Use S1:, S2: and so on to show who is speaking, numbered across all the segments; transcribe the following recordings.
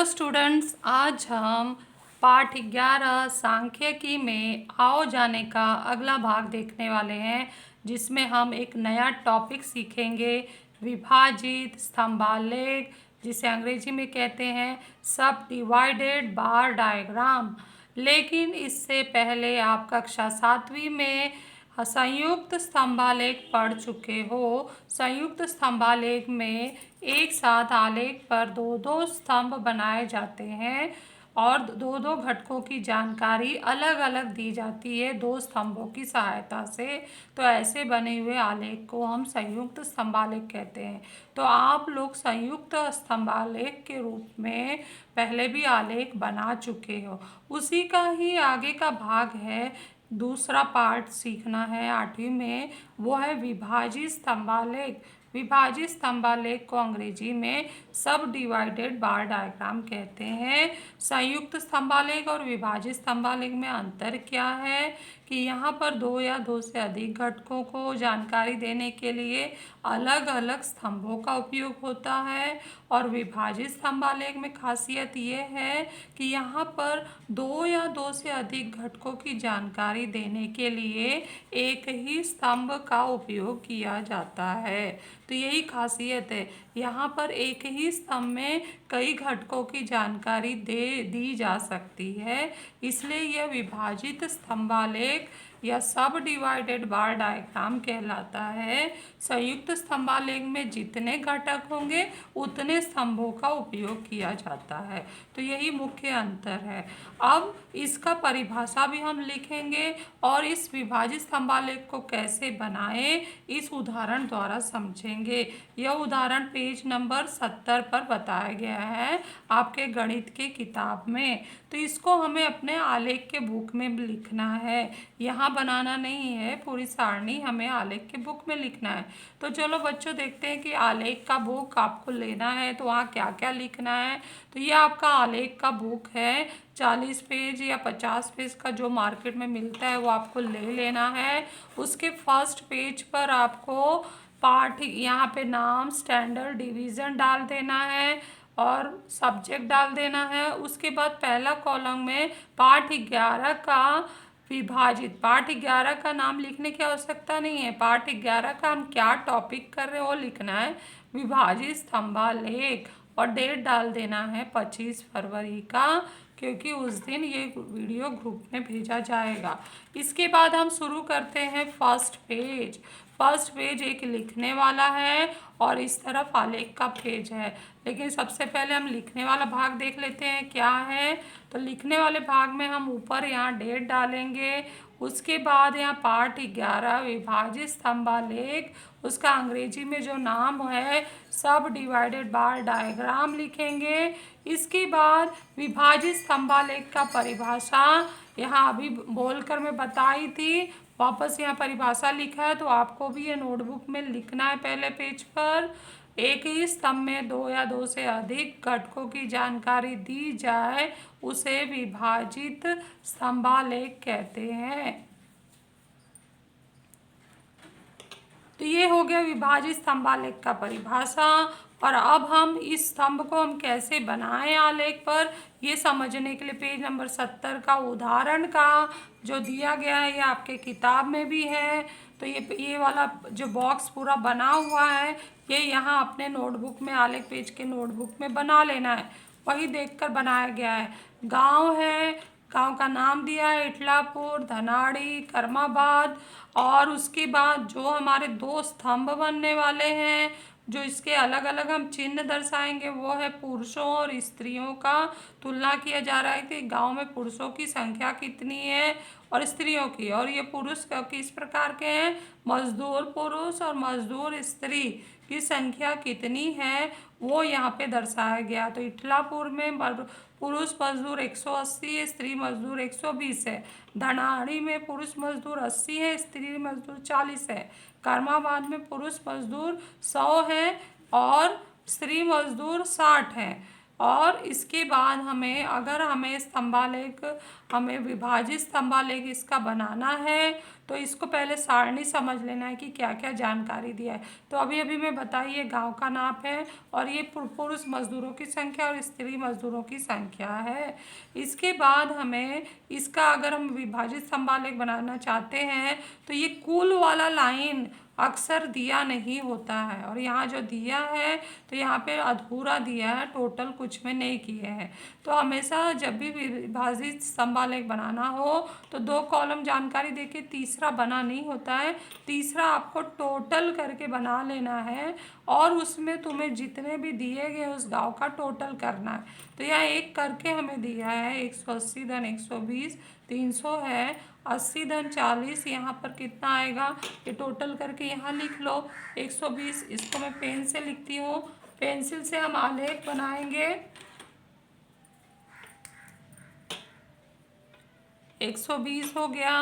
S1: Hello students, आज हम पाठ 11 सांख्यिकी में आओ जाने का अगला भाग देखने वाले हैं, जिसमें हम एक नया टॉपिक सीखेंगे, विभाजित स्तंभालेख, जिसे अंग्रेजी में कहते हैं सब डिवाइडेड बार डायग्राम। लेकिन इससे पहले आप कक्षा 7वीं में संयुक्त स्तंभालेख पढ़ चुके हो। संयुक्त स्तंभालेख में एक साथ आलेख पर दो दो स्तंभ बनाए जाते हैं और दो दो घटकों की जानकारी अलग अलग दी जाती है दो स्तंभों की सहायता से। तो ऐसे बने हुए आलेख को हम संयुक्त स्तंभालेख कहते हैं। तो आप लोग संयुक्त स्तंभालेख के रूप में पहले भी आलेख बना चुके हो। उसी का ही आगे का भाग है, दूसरा पार्ट सीखना है 8वीं में, वो है विभाजित स्तंभालेख। विभाजित स्तंभालेख को अंग्रेजी में सब डिवाइडेड बार डायग्राम कहते हैं। संयुक्त स्तंभालेख और विभाजित स्तंभालेख में अंतर क्या है कि यहाँ पर दो या दो से अधिक घटकों को जानकारी देने के लिए अलग अलग स्तंभों का उपयोग होता है, और विभाजित स्तंभालेख में खासियत ये है कि यहाँ पर दो या दो से अधिक घटकों की जानकारी देने के लिए एक ही स्तंभ का उपयोग किया जाता है। तो यही खासियत है, यहाँ पर एक ही स्तंभ में कई घटकों की जानकारी दी जा सकती है, इसलिए यह विभाजित स्तंभालेख या सब डिवाइडेड बार डायग्राम कहलाता है। संयुक्त स्तंभालेख में जितने घटक होंगे उतने स्तंभों का उपयोग किया जाता है। तो यही मुख्य अंतर है। अब इसका परिभाषा भी हम लिखेंगे और इस विभाजित स्तंभालेख को कैसे बनाएं इस उदाहरण द्वारा समझेंगे। यह उदाहरण पेज नंबर 70 पर बताया गया है आपके गणित के किताब में। तो इसको हमें अपने आलेख के बुक में लिखना है, यहाँ बनाना नहीं है। पूरी सारणी हमें आलेख के बुक में लिखना है। तो चलो बच्चों, देखते हैं कि आलेख का बुक आपको लेना है तो वहाँ क्या क्या लिखना है। तो ये आपका आलेख का बुक है, 40 पेज या 50 पेज का जो मार्केट में मिलता है वो आपको ले लेना है। उसके फर्स्ट पेज पर आपको पाठ, यहाँ पे नाम, स्टैंडर्ड, डिवीज़न डाल देना है और सब्जेक्ट डाल देना है। उसके बाद पहला कॉलम में पाठ 11 का विभाजित, पाठ 11 का नाम लिखने की आवश्यकता नहीं है। पाठ 11 का हम क्या टॉपिक कर रहे हैं वो लिखना है, विभाजित स्तंभालेख, और डेट डाल देना है 25 फरवरी का, क्योंकि उस दिन ये वीडियो ग्रुप में भेजा जाएगा। इसके बाद हम शुरू करते हैं फर्स्ट पेज। फर्स्ट पेज एक लिखने वाला है और इस तरफ आलेख का पेज है। लेकिन सबसे पहले हम लिखने वाला भाग देख लेते हैं क्या है। तो लिखने वाले भाग में हम ऊपर यहाँ डेट डालेंगे। उसके बाद यहाँ पाठ 11 विभाजित स्तंभालेख, उसका अंग्रेजी में जो नाम है सब डिवाइडेड बार डायग्राम लिखेंगे। इसके बाद विभाजित स्तंभालेख का परिभाषा यहाँ अभी बोलकर मैं बताई थी, वापस यहाँ परिभाषा लिखा है, तो आपको भी ये नोटबुक में लिखना है। पहले पेज पर एक ही स्तंभ में दो या दो से अधिक घटकों की जानकारी दी जाए उसे विभाजित स्तंभालेख कहते हैं। तो ये हो गया विभाजित स्तंभालेख का परिभाषा। और अब हम इस स्तंभ को हम कैसे बनाएं आलेख पर, ये समझने के लिए पेज नंबर 70 का उदाहरण का जो दिया गया है ये आपके किताब में भी है। तो ये वाला जो बॉक्स पूरा बना हुआ है ये यहाँ अपने नोटबुक में, आलेख पेज के नोटबुक में बना लेना है, वही देखकर बनाया गया है। गांव है, गांव का नाम दिया है इटलापुर, धनाड़ी, करमाबाद, और उसके बाद जो हमारे दो स्तंभ बनने वाले हैं, जो इसके अलग अलग हम चिन्ह दर्शाएंगे, वो है पुरुषों और स्त्रियों का। तुलना किया जा रहा है कि गांव में पुरुषों की संख्या कितनी है और स्त्रियों की, और ये पुरुष किस प्रकार के हैं, मजदूर पुरुष और मजदूर स्त्री की संख्या कितनी है वो यहाँ पे दर्शाया गया। तो इटलापुर में पुरुष मजदूर 180 है, स्त्री मजदूर 120 है। धनाड़ी में पुरुष मजदूर 80 है, स्त्री मजदूर 40 है। करमाबाद में पुरुष मजदूर 100 है और स्त्री मजदूर 60 है। और इसके बाद हमें अगर हमें स्तंभालेख हमें विभाजित स्तंभालेख इसका बनाना है तो इसको पहले सारणी समझ लेना है कि क्या क्या जानकारी दिया है। तो अभी अभी मैं बताई ये गांव का नाप है और ये पुरुष मजदूरों की संख्या और स्त्री मजदूरों की संख्या है। इसके बाद हमें इसका अगर हम विभाजित स्तंभालेख बनाना चाहते हैं तो ये कुल वाला लाइन अक्सर दिया नहीं होता है और यहाँ जो दिया है तो यहाँ पे अधूरा दिया है, टोटल कुछ में नहीं किया है। तो हमेशा जब भी विभाजित स्तंभालेख बनाना हो तो 2 कॉलम जानकारी देके तीसरा बना नहीं होता है, तीसरा आपको टोटल करके बना लेना है और उसमें तुम्हें जितने भी दिए गए उस गांव का टोटल करना है। तो यह एक करके हमें दिया है 180 धन 120 300 है, 80 धन 40 यहाँ पर कितना आएगा ये टोटल करके यहाँ लिख लो 120। इसको मैं पेन से लिखती हूँ, पेंसिल से हम आलेख बनाएंगे। 120 हो गया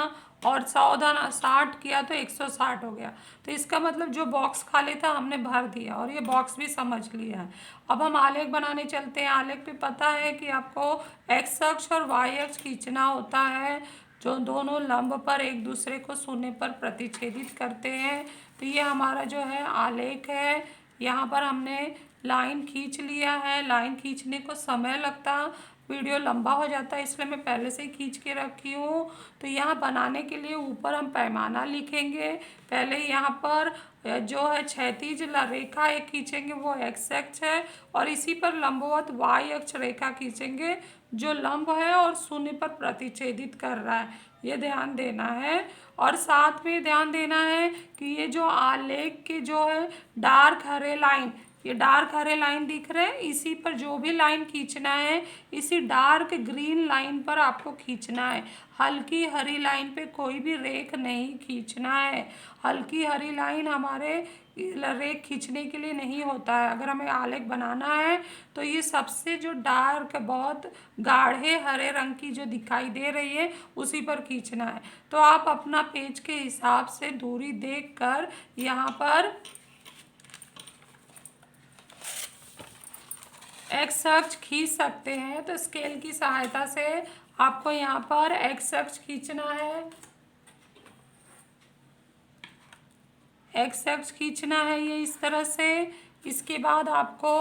S1: और 100 धन 60 किया तो 160 हो गया। तो इसका मतलब जो बॉक्स खाली था हमने भर दिया और ये बॉक्स भी समझ लिया है। अब हम आलेख बनाने चलते हैं। आलेख पे पता है कि आपको एक्स अक्ष और वाई अक्ष खींचना होता है जो दोनों लंब पर एक दूसरे को शून्य पर प्रतिच्छेदित करते हैं। तो ये हमारा जो है आलेख है। यहाँ पर हमने लाइन खींच लिया है। लाइन खींचने को समय लगता, वीडियो लंबा हो जाता है इसलिए मैं पहले से ही खींच के रखी हूँ। तो यहाँ बनाने के लिए ऊपर हम पैमाना लिखेंगे। पहले यहाँ पर जो है क्षैतिज रेखा एक खींचेंगे वो एक्स अक्ष है और इसी पर लंबवत वाई अक्ष रेखा खींचेंगे जो लंब है और शून्य पर प्रतिच्छेदित कर रहा है, ये ध्यान देना है। और साथ में ध्यान देना है कि ये जो आलेख के जो है डार्क हरे लाइन, ये डार्क हरे लाइन दिख रहे हैं, इसी पर जो भी लाइन खींचना है इसी डार्क ग्रीन लाइन पर आपको खींचना है। हल्की हरी लाइन पे कोई भी रेख नहीं खींचना है। हल्की हरी लाइन हमारे रेख खींचने के लिए नहीं होता है। अगर हमें आलेख बनाना है तो ये सबसे जो डार्क बहुत गाढ़े हरे रंग की जो दिखाई दे रही है उसी पर खींचना है। तो आप अपना पेज के हिसाब से दूरी देखकर यहाँ पर एक्स अक्ष खींच सकते हैं। तो स्केल की सहायता से आपको यहाँ पर एक्स अक्ष खींचना है, एक्स अक्ष खींचना है ये इस तरह से। इसके बाद आपको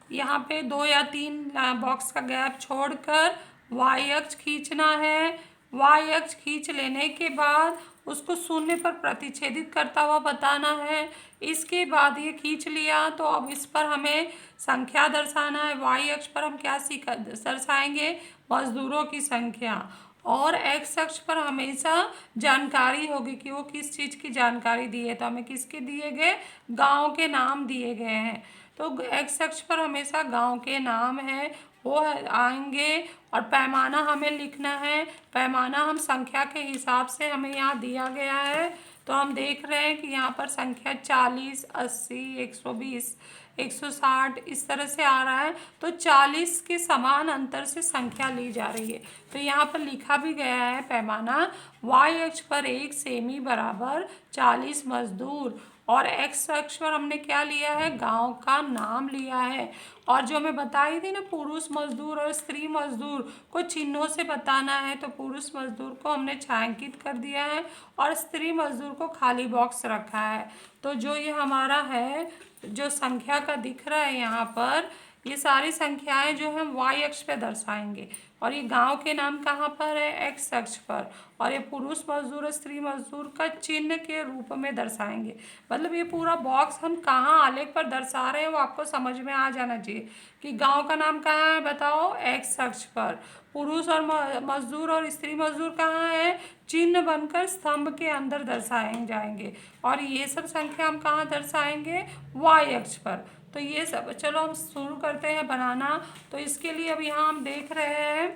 S1: यहाँ पे 2 या 3 बॉक्स का गैप छोड़कर वाई अक्ष खींचना है। वाई अक्ष खींच लेने के बाद उसको शून्य पर प्रतिच्छेदित करता हुआ बताना है। इसके बाद ये खींच लिया तो अब इस पर हमें संख्या दर्शाना है। वाई अक्ष पर हम क्या दर्शाएंगे, मजदूरों की संख्या। और एक्स अक्ष पर हमेशा जानकारी होगी कि वो किस चीज़ की जानकारी दी है। तो हमें किसके दिए गए, गांव के नाम दिए गए हैं। तो एक्स अक्ष पर हमेशा गांव के नाम है वो आएंगे और पैमाना हमें लिखना है। पैमाना हम संख्या के हिसाब से हमें यहाँ दिया गया है। तो हम देख रहे हैं कि यहाँ पर संख्या 40 80 120 160 इस तरह से आ रहा है। तो 40 के समान अंतर से संख्या ली जा रही है। तो यहाँ पर लिखा भी गया है पैमाना वाई अक्ष पर 1 सेमी बराबर 40 मजदूर और एक्स अक्ष पर हमने क्या लिया है, गांव का नाम लिया है। और जो मैं बताई थी ना पुरुष मजदूर और स्त्री मजदूर को चिन्हों से बताना है, तो पुरुष मजदूर को हमने छायांकित कर दिया है और स्त्री मजदूर को खाली बॉक्स रखा है। तो जो ये हमारा है जो संख्या का दिख रहा है यहाँ पर, ये सारी संख्याएं जो हम वाई अक्ष पे दर्शाएंगे और ये गांव के नाम कहाँ पर है, एक्स अक्ष पर। और ये पुरुष मजदूर और स्त्री मजदूर का चिन्ह के रूप में दर्शाएंगे। मतलब ये पूरा बॉक्स हम कहाँ आलेख पर दर्शा रहे हैं वो आपको समझ में आ जाना चाहिए कि गांव का नाम कहाँ है, बताओ, एक्स अक्ष पर। पुरुष और मजदूर और स्त्री मजदूर कहाँ है, चिन्ह बनकर स्तंभ के अंदर दर्शाए जाएंगे। और ये सब संख्या हम कहाँ दर्शाएंगे, वाई अक्ष पर। तो ये सब, चलो हम शुरू करते हैं बनाना। तो इसके लिए अब यहाँ हम देख रहे हैं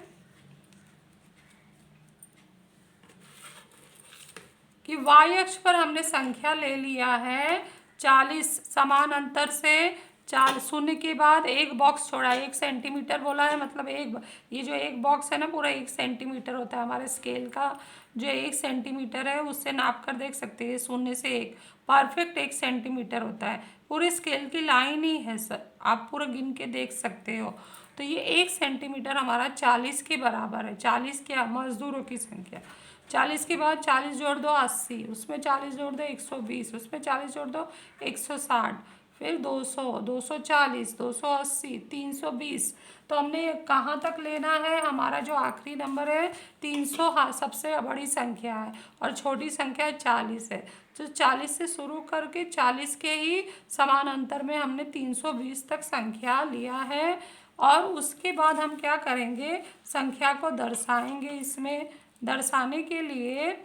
S1: कि वाई अक्ष पर हमने संख्या ले लिया है 40 समान अंतर से। 4 शून्य के बाद एक बॉक्स छोड़ा, 1 सेंटीमीटर बोला है, मतलब ये जो एक बॉक्स है ना पूरा 1 सेंटीमीटर होता है हमारे स्केल का। जो 1 सेंटीमीटर है उससे नाप कर देख सकते हैं, 0 से 1 परफेक्ट 1 सेंटीमीटर होता है। पूरे स्केल की लाइन ही है सर, आप पूरा गिन के देख सकते हो। तो ये 1 सेंटीमीटर हमारा 40 के बराबर है। 40 क्या, मजदूरों की संख्या। 40 के बाद 40 जोड़ दो 80, उसमें 40 जोड़ दो 120, उसमें 40 जोड़ दो 160, फिर 200, 240, 280, 320। तो हमने कहाँ तक लेना है, हमारा जो आखिरी नंबर है 300, हाँ सबसे बड़ी संख्या है और छोटी संख्या 40 है। तो 40 से शुरू करके 40 के ही समान अंतर में हमने 320 तक संख्या लिया है। और उसके बाद हम क्या करेंगे, संख्या को दर्शाएंगे। इसमें दर्शाने के लिए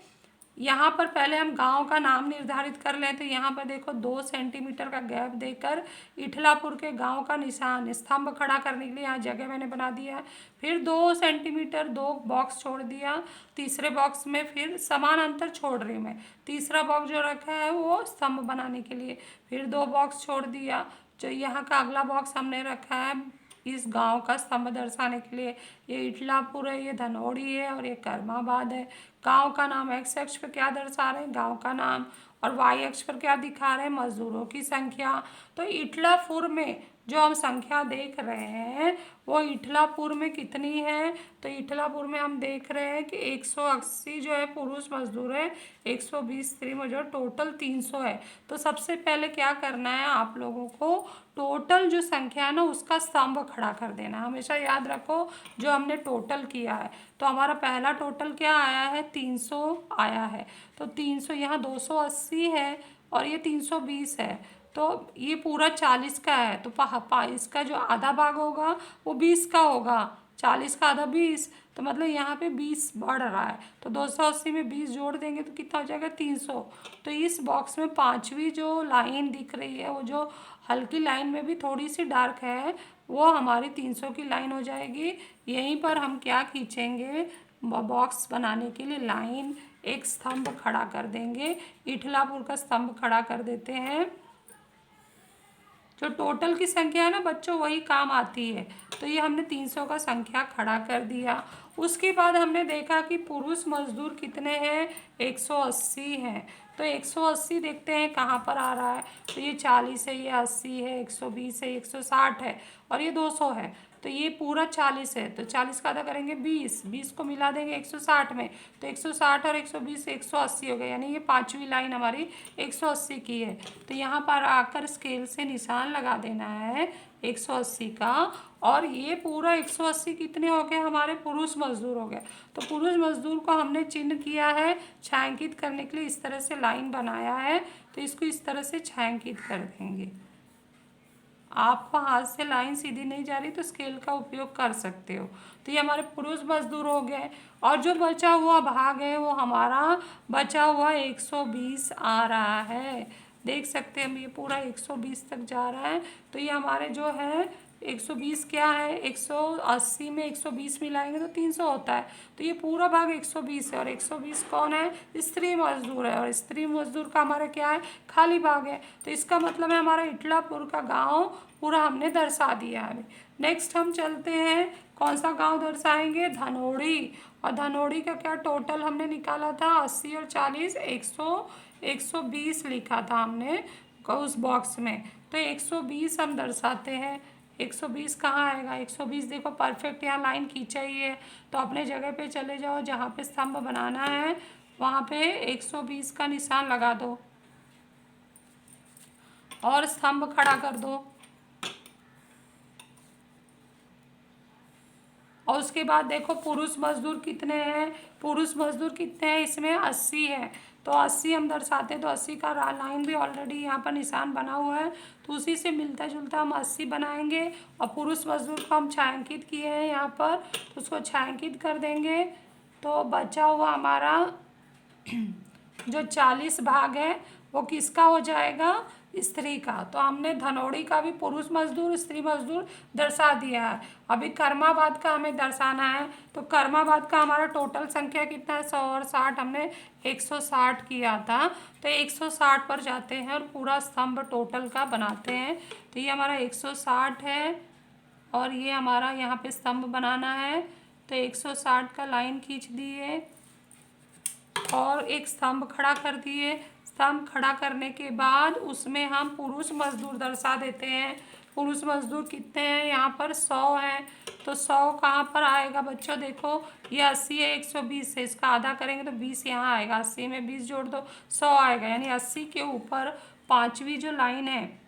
S1: यहाँ पर पहले हम गांव का नाम निर्धारित कर लें। तो यहाँ पर देखो 2 सेंटीमीटर का गैप देकर इठलापुर के गांव का निशान, स्तंभ खड़ा करने के लिए यहाँ जगह मैंने बना दिया है। फिर 2 सेंटीमीटर 2 बॉक्स छोड़ दिया, तीसरे बॉक्स में फिर समान अंतर छोड़ रही मैं, तीसरा बॉक्स जो रखा है वो स्तंभ बनाने के लिए, फिर 2 बॉक्स छोड़ दिया। जो यहाँ का अगला बॉक्स हमने रखा है इस गांव का स्तंभ दर्शाने के लिए, ये इटलापुर है, ये धनौड़ी है और ये करमाबाद है। गांव का नाम एक्स अक्ष पर क्या दर्शा रहे हैं, गांव का नाम, और वाई अक्ष पर क्या दिखा रहे हैं, मजदूरों की संख्या। तो इटलापुर में जो हम संख्या देख रहे हैं वो इटलापुर में कितनी है, तो इटलापुर में हम देख रहे हैं कि 180 जो है पुरुष मजदूर है, 120 स्त्री मजदूर, टोटल 300 है। तो सबसे पहले क्या करना है आप लोगों को, टोटल जो संख्या है ना उसका स्तंभ खड़ा कर देना। हमेशा याद रखो जो हमने टोटल किया है, तो हमारा पहला टोटल क्या आया है, 300 आया है। तो 300 यहाँ 280 है और ये 320 है, तो ये पूरा 40 का है। तो इसका जो आधा भाग होगा वो 20 का होगा, 40 का आधा 20, तो मतलब यहाँ पे 20 बढ़ रहा है। तो 280 में 20 जोड़ देंगे तो कितना हो जाएगा, 300। तो इस बॉक्स में पांचवी जो लाइन दिख रही है, वो जो हल्की लाइन में भी थोड़ी सी डार्क है, वो हमारी 300 की लाइन हो जाएगी। यहीं पर हम क्या खींचेंगे, बॉक्स बनाने के लिए लाइन, एक स्तंभ खड़ा कर देंगे। इठलापुर का स्तंभ खड़ा कर देते हैं। जो टोटल की संख्या है ना बच्चों वही काम आती है। तो ये हमने 300 का संख्या खड़ा कर दिया। उसके बाद हमने देखा कि पुरुष मजदूर कितने हैं, 180 हैं। तो 180 देखते हैं कहाँ पर आ रहा है, तो ये 40 है, ये 80 है, 120 है, 160 है और ये 200 है। तो ये पूरा 40 है, तो 40 का आधा करेंगे 20, 20 को मिला देंगे 160 में, तो 160 और 120 180 हो गया, यानी ये पांचवी लाइन हमारी 180 की है। तो यहाँ पर आकर स्केल से निशान लगा देना है 180 का, और ये पूरा 180 कितने हो गए, हमारे पुरुष मजदूर हो गए। तो पुरुष मजदूर को हमने चिन्ह किया है, छायांकित करने के लिए इस तरह से लाइन बनाया है। तो इसको इस तरह से छायांकित कर देंगे। आपको हाथ से लाइन सीधी नहीं जा रही तो स्केल का उपयोग कर सकते हो। तो ये हमारे पुरुष मजदूर हो गए, और जो बचा हुआ भाग है वो हमारा बचा हुआ 120 आ रहा है। देख सकते हैं हम, ये पूरा 120 तक जा रहा है। तो ये हमारे जो है 120 क्या है, 180 में 120 मिलाएंगे तो 300 होता है। तो ये पूरा भाग 120 है, और 120 कौन है, स्त्री मजदूर है, और स्त्री मजदूर का हमारा क्या है, खाली भाग है। तो इसका मतलब है हमारा इटलापुर का गांव पूरा हमने दर्शा दिया है। नेक्स्ट हम चलते हैं, कौन सा गांव दर्शाएंगे, धनौड़ी। और धनौड़ी का क्या टोटल हमने निकाला था, 80 और 40, 120 लिखा था हमने उस बॉक्स में। तो 120 हम दर्शाते हैं। 120 कहाँ आएगा, 120 देखो परफेक्ट यहाँ लाइन खींचा ही है। तो अपने जगह पे चले जाओ, जहाँ पे स्तंभ बनाना है वहाँ पे 120 का निशान लगा दो और स्तंभ खड़ा कर दो। और उसके बाद देखो पुरुष मजदूर कितने हैं, पुरुष मजदूर कितने हैं, इसमें 80 है। तो 80 हम दर्शाते हैं, तो 80 का लाइन भी ऑलरेडी यहाँ पर निशान बना हुआ है, तो उसी से मिलता जुलता हम 80 बनाएंगे। और पुरुष मजदूर को हम छायांकित किए हैं यहाँ पर, तो उसको छायांकित कर देंगे। तो बचा हुआ हमारा जो 40 भाग है वो किसका हो जाएगा, स्त्री का। तो हमने धनौड़ी का भी पुरुष मजदूर स्त्री मजदूर दर्शा दिया है। अभी कर्माबाद का हमें दर्शाना है। तो कर्माबाद का हमारा टोटल संख्या कितना है, 100 और 60, हमने 160 किया था। तो 160 पर जाते हैं और पूरा स्तंभ टोटल का बनाते हैं। तो ये हमारा 160 है और ये हमारा यहाँ पे स्तंभ बनाना है। तो 160 का लाइन खींच दिए और एक स्तंभ खड़ा कर दिए। स्तंभ खड़ा करने के बाद उसमें हम पुरुष मजदूर दर्शा देते हैं। पुरुष मजदूर कितने हैं, यहाँ पर 100 हैं। तो 100 कहाँ पर आएगा बच्चों, देखो ये 80 है, 120 है, इसका आधा करेंगे तो 20 यहाँ आएगा, 80 में 20 जोड़ दो 100 आएगा। यानी 80 के ऊपर पांचवी जो लाइन है,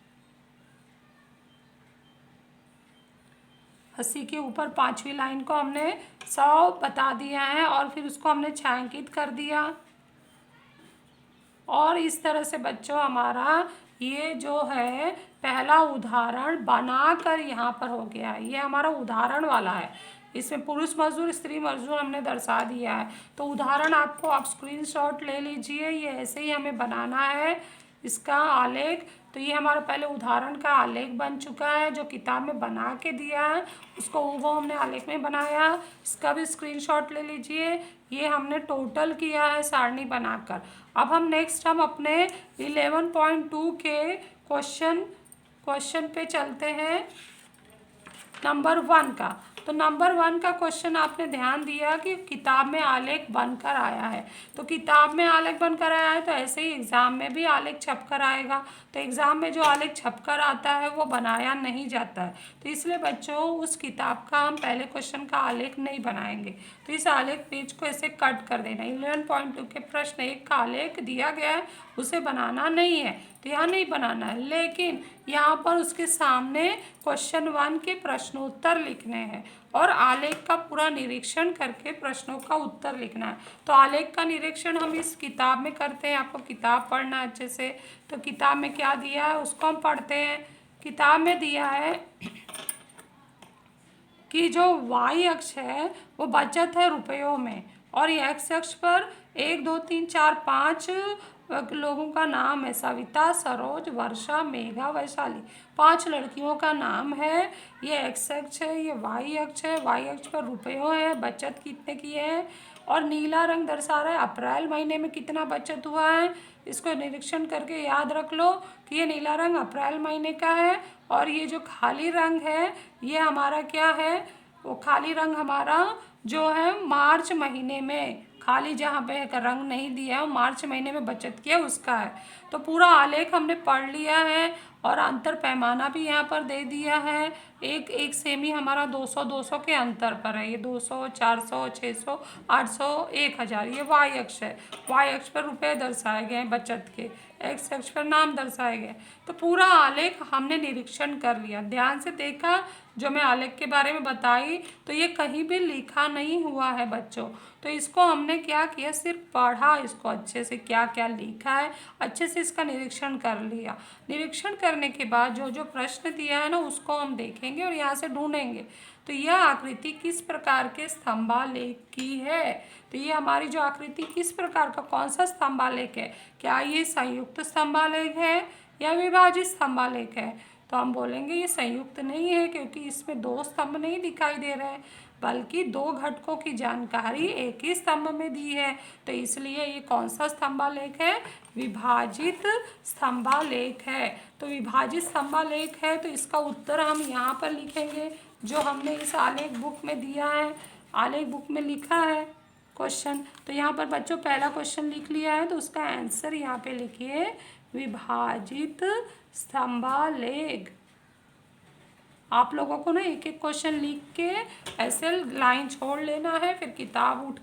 S1: 80 के ऊपर पांचवी लाइन को हमने 100 बता दिया है और फिर उसको हमने छायांकित कर दिया। और इस तरह से बच्चों हमारा ये जो है पहला उदाहरण बनाकर यहाँ पर हो गया। ये हमारा उदाहरण वाला है, इसमें पुरुष मजदूर स्त्री मजदूर हमने दर्शा दिया है। तो उदाहरण आपको आप स्क्रीनशॉट ले लीजिए, ये ऐसे ही हमें बनाना है इसका आलेख। तो ये हमारा पहले उदाहरण का आलेख बन चुका है जो किताब में बना के दिया है, उसको वो हमने आलेख में बनाया, इसका भी स्क्रीनशॉट ले लीजिए। ये हमने टोटल किया है सारणी बनाकर। अब हम नेक्स्ट हम अपने 11.2 के क्वेश्चन पे चलते हैं, नंबर 1 का। तो नंबर 1 का क्वेश्चन आपने ध्यान दिया कि किताब में आलेख बनकर आया है। तो किताब में आलेख बनकर आया है तो ऐसे ही एग्ज़ाम में भी आलेख छपकर आएगा। तो एग्ज़ाम में जो आलेख छपकर आता है वो बनाया नहीं जाता है। तो इसलिए बच्चों उस किताब का हम पहले क्वेश्चन का आलेख नहीं बनाएंगे। तो इस आलेख पेज को ऐसे कट कर देना। 11.2 के प्रश्न 1 का आलेख दिया गया है, उसे बनाना नहीं है, तो यहाँ नहीं बनाना है। लेकिन यहाँ पर उसके सामने क्वेश्चन 1 के प्रश्नोत्तर लिखने हैं और आलेख का पूरा निरीक्षण करके प्रश्नों का उत्तर लिखना है। तो आलेख का निरीक्षण हम इस किताब में करते हैं, आपको किताब पढ़ना अच्छे से। तो किताब में क्या दिया है उसको हम पढ़ते हैं। किताब में दिया है कि जो y अक्ष है वो बचत है रुपयों में और ये x अक्ष पर 1 2 3 4 5 लोगों का नाम है, सविता, सरोज, वर्षा, मेघा, वैशाली। 5 लड़कियों का नाम है। ये x अक्ष है, ये y अक्ष है, y अक्ष पर रुपयों है, बचत कितने की है। और नीला रंग दर्शा रहा है अप्रैल महीने में कितना बचत हुआ है। इसको निरीक्षण करके याद रख लो कि ये नीला रंग अप्रैल महीने का है और ये जो खाली रंग है ये हमारा क्या है, वो खाली रंग हमारा जो है मार्च महीने में, खाली जहाँ पे रंग नहीं दिया है मार्च महीने में बचत किया उसका है। तो पूरा आलेख हमने पढ़ लिया है और अंतर पैमाना भी यहाँ पर दे दिया है। एक सेमी हमारा 200 200 के अंतर पर है, ये 200 400 600 800 1000। ये y अक्ष है, y अक्ष पर रुपए दर्शाए गए हैं बचत के, x अक्ष पर नाम दर्शाए गए। तो पूरा आलेख हमने निरीक्षण कर लिया, ध्यान से देखा जो मैं आलेख के बारे में बताई। तो ये कहीं भी लिखा नहीं हुआ है बच्चों। तो इसको हमने क्या किया, सिर्फ पढ़ा इसको अच्छे से, क्या क्या लिखा है अच्छे से इसका निरीक्षण कर लिया। निरीक्षण करने के बाद जो जो प्रश्न दिया है ना उसको हम देखेंगे और यहाँ से ढूंढेंगे। तो यह आकृति किस प्रकार के स्तंभालेख की है। तो ये हमारी जो आकृति किस प्रकार का, कौन सा स्तंभालेख है, क्या ये संयुक्त स्तंभालेख है या विभाजित स्तंभालेख है। तो हम बोलेंगे ये संयुक्त नहीं है क्योंकि इसमें 2 स्तंभ नहीं दिखाई दे रहे हैं बल्कि 2 घटकों की जानकारी एक ही स्तंभ में दी है। तो इसलिए ये कौन सा स्तंभालेख है, विभाजित स्तंभालेख है। तो विभाजित स्तंभालेख है तो इसका उत्तर हम यहाँ पर लिखेंगे जो हमने इस आलेख बुक में दिया है, आलेख बुक में लिखा है क्वेश्चन। तो यहाँ पर बच्चों पहला क्वेश्चन लिख लिया है तो उसका आंसर यहाँ पे लिखिए विभाजित स्तंभालेख। आप लोगों को ना एक एक क्वेश्चन लिख के ऐसे लाइन छोड़ लेना है, फिर किताब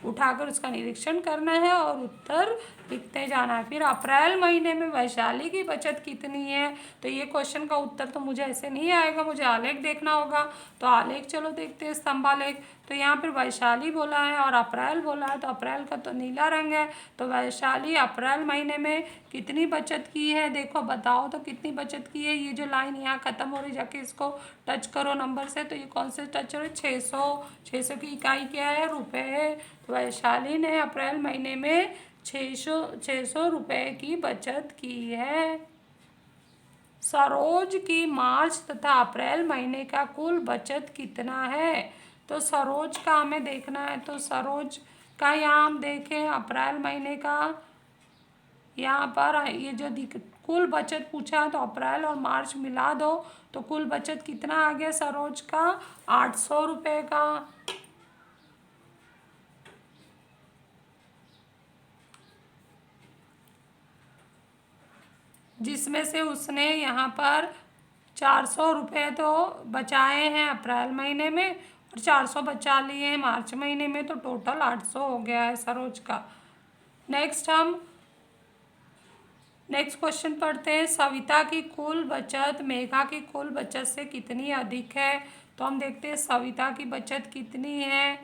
S1: उठाकर उसका निरीक्षण करना है और उत्तर लिखते जाना है। फिर अप्रैल महीने में वैशाली की बचत कितनी है। तो ये क्वेश्चन का उत्तर तो मुझे ऐसे नहीं आएगा, मुझे आलेख देखना होगा। तो आलेख चलो देखते हैं स्तंभालेख। तो यहाँ पर वैशाली बोला है और अप्रैल बोला है, तो अप्रैल का तो नीला रंग है। तो वैशाली अप्रैल महीने में कितनी बचत की है, देखो बताओ तो कितनी बचत की है। ये जो लाइन यहाँ ख़त्म हो रही जाके इसको टच करो नंबर से, तो ये कौन से टच हो रहे, 600। 600 की इकाई क्या है, रुपए है। तो वैशाली ने अप्रैल महीने में 600 रुपये की बचत की है। सरोज की मार्च तथा अप्रैल महीने का कुल बचत कितना है। तो सरोज का हमें देखना है। तो सरोज का यहाँ हम देखें अप्रैल महीने का, यहाँ पर ये जो कुल बचत पूछा है तो अप्रैल और मार्च मिला दो तो कुल बचत कितना आ गया सरोज का, 800 रुपये का। जिसमें से उसने यहाँ पर 400 रुपये तो बचाए हैं अप्रैल महीने में और 400 बचा लिए हैं मार्च महीने में, तो टोटल 800 हो गया है सरोज का। नेक्स्ट क्वेश्चन पढ़ते हैं। सविता की कुल बचत मेघा की कुल बचत से कितनी अधिक है? तो हम देखते हैं सविता की बचत कितनी है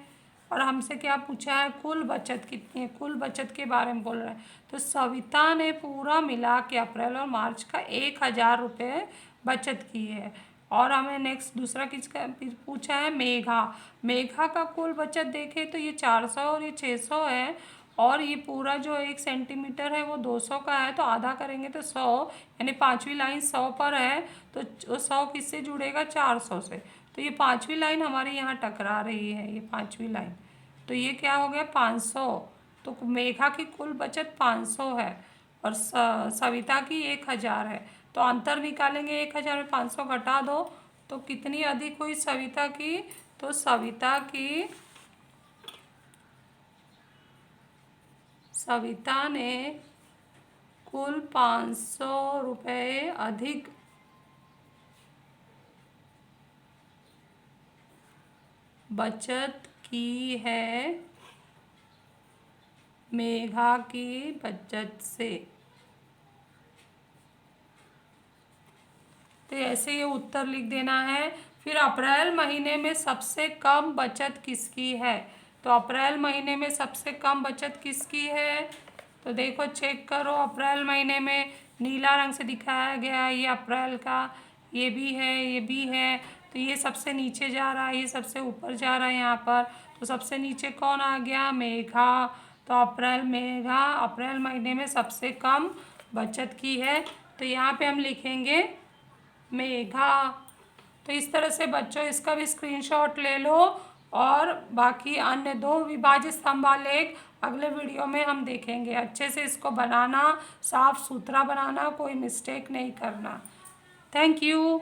S1: और हमसे क्या पूछा है, कुल बचत कितनी है। कुल बचत के बारे में बोल रहा है। तो सविता ने पूरा मिला के अप्रैल और मार्च का 1000 रुपये बचत की है। और हमें नेक्स्ट दूसरा किसका पूछा है, मेघा का कुल बचत देखें तो ये 400 और ये 600 है और ये पूरा जो 1 सेंटीमीटर है वो 200 का है, तो आधा करेंगे तो 100, यानी पांचवी लाइन 100 पर है, तो 100 किससे जुड़ेगा, 400 से। तो ये पांचवी लाइन हमारी यहाँ टकरा रही है, ये पांचवी लाइन, तो ये क्या हो गया 500। तो मेघा की कुल बचत 500 है और सविता की 1000 है। तो अंतर निकालेंगे, 1000 में 500 घटा दो तो कितनी अधिक हुई सविता की, तो सविता ने कुल 500 रुपये अधिक बचत की है मेघा की बचत से। तो ऐसे ये उत्तर लिख देना है। फिर अप्रैल महीने में सबसे कम बचत किसकी है? तो अप्रैल महीने में सबसे कम बचत किसकी है? तो देखो चेक करो, अप्रैल महीने में नीला रंग से दिखाया गया है, ये अप्रैल का, ये भी है, ये भी है। तो ये सबसे नीचे जा रहा है, ये सबसे ऊपर जा रहा है यहाँ पर। तो सबसे नीचे कौन आ गया, मेघा। तो मेघा अप्रैल महीने में सबसे कम बचत की है, तो यहाँ पे हम लिखेंगे मेघा। तो इस तरह से बच्चों इसका भी स्क्रीनशॉट ले लो और बाकी अन्य 2 विभाज्य स्तंभ आलेख अगले वीडियो में हम देखेंगे। अच्छे से इसको बनाना, साफ सुथरा बनाना, कोई मिस्टेक नहीं करना। Thank you.